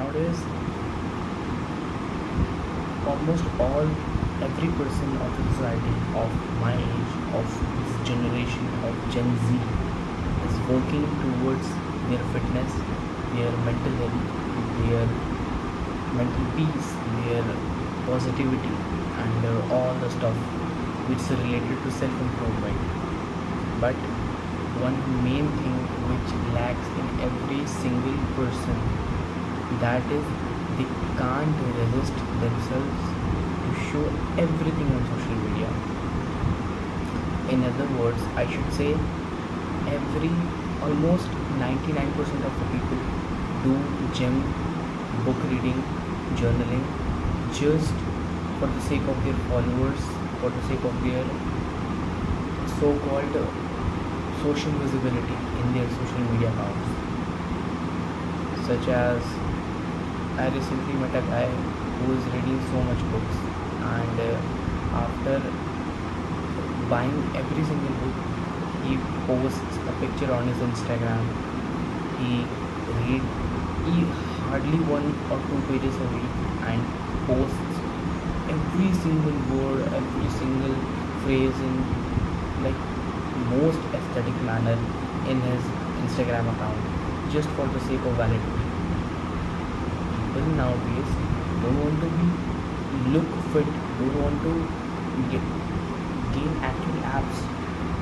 Nowadays, almost every person of the society of my age, of this generation of Gen Z, is working towards their fitness, their mental health, their mental peace, their positivity, and all the stuff which is related to self improvement. But one main thing which lacks in every single person, that is, they can't resist themselves to show everything on social media. In other words, I should say every almost 99% of the people do gym, book reading, journaling, just for the sake of their followers, for the sake of their so-called social visibility in their social media accounts. Such as, I recently met a guy who is reading so much books, and after buying every single book, he posts a picture on his Instagram. He read he hardly 1 or 2 pages a week and posts every single word, every single phrase in like most aesthetic manner in his Instagram account, just for the sake of validity. People nowadays don't want to be look fit, don't want to get, gain actual abs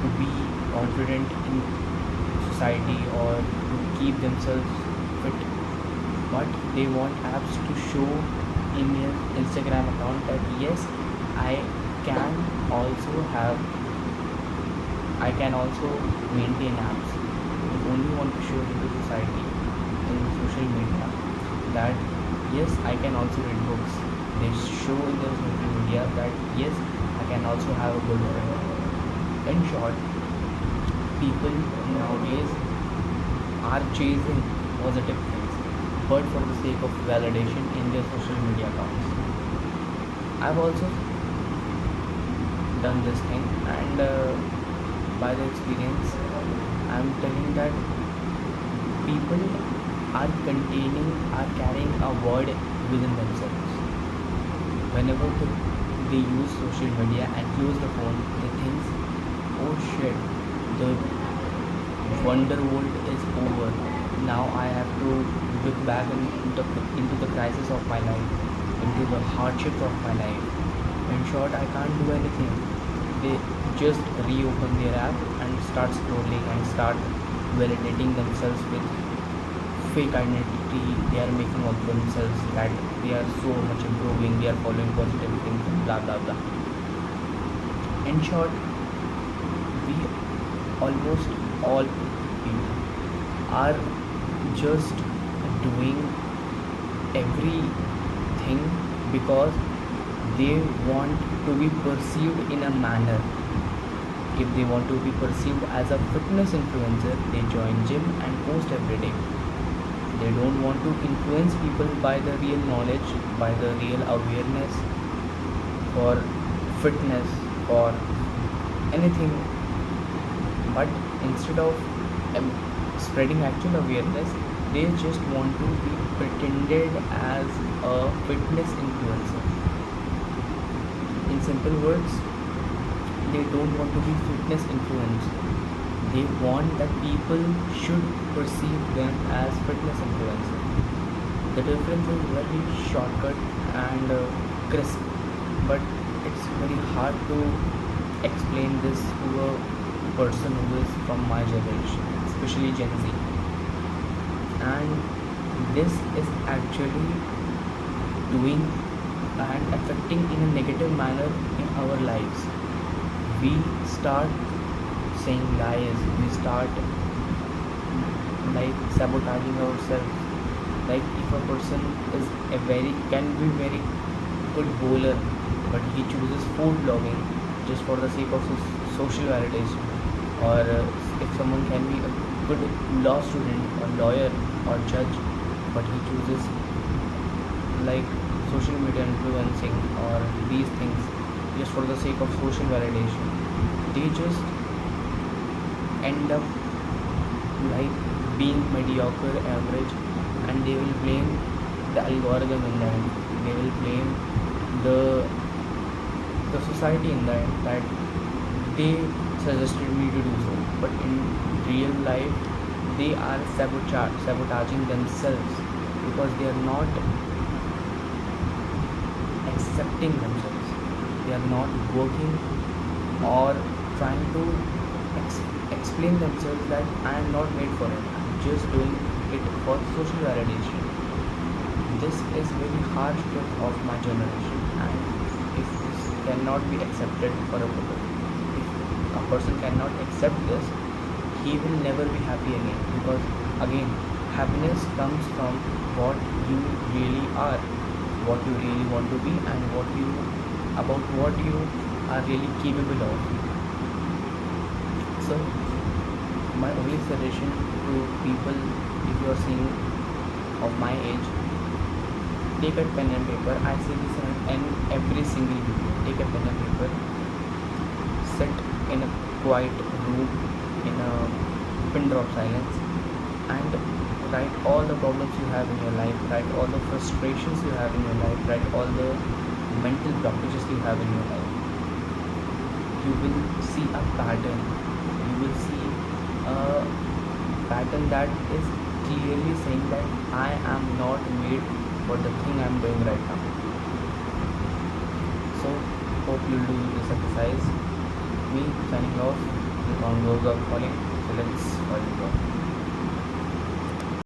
to be confident in society or to keep themselves fit, but they want abs to show in their Instagram account that yes, I can also have I can also maintain apps. They only want to show it to society in social media that yes, I can also read books. They show in their social media that yes, I can also have a good friend. In short, people nowadays are chasing positive things, but for the sake of validation in their social media accounts. I've also done this thing, and by the experience, I'm telling that people are carrying a void within themselves. Whenever they use social media and close the phone, they think, oh shit, the wonder world is over. Now I have to look back into the crisis of my life, into the hardships of my life. In short, I can't do anything. They just reopen their app and start scrolling and start validating themselves with fake identity they are making of themselves, that they are so much improving, they are following positive things, blah blah blah. In short, we almost all people are just doing everything because they want to be perceived in a manner. If they want to be perceived as a fitness influencer, they join gym and post every day. They don't want to influence people by the real knowledge, by the real awareness for fitness, for anything. But instead of spreading actual awareness, they just want to be pretended as a fitness influencer. In simple words, they don't want to be fitness influenced. They want that people should perceive them as fitness influencers. The difference is very shortcut and crisp, but it's very hard to explain this to a person who is from my generation, especially Gen Z. And this is actually doing and affecting in a negative manner in our lives. We start saying lies, we start like sabotaging ourselves. Like if a person is can be very good bowler, but he chooses food blogging just for the sake of social validation, or if someone can be a good law student or lawyer or judge, but he chooses like social media influencing or these things just for the sake of social validation, they just end up like being mediocre, average, and they will blame the algorithm in the end. They will blame the the society in the end that they suggested me to do so. But in real life, they are sabotaging themselves because they are not accepting themselves. They are not working or trying to explain themselves that I am not made for it. I'm just doing it for social validation. This is very harsh truth of my generation, and if this cannot be accepted for a person, if a person cannot accept this, he will never be happy again, because again, happiness comes from what you really are, what you really want to be, and what you are really capable of. So my only suggestion to people, if you are seeing of my age, take a pen and paper. I say this in every single video. Take a pen and paper, sit in a quiet room in a pin drop silence, and write all the problems you have in your life, write all the frustrations you have in your life, write all the mental blockages you have in your life. You will see a pattern. You will see a pattern that is clearly saying that I am not made for the thing I am doing right now. So hope you'll do this exercise. Me signing off. The sound goes up calling. So let's follow.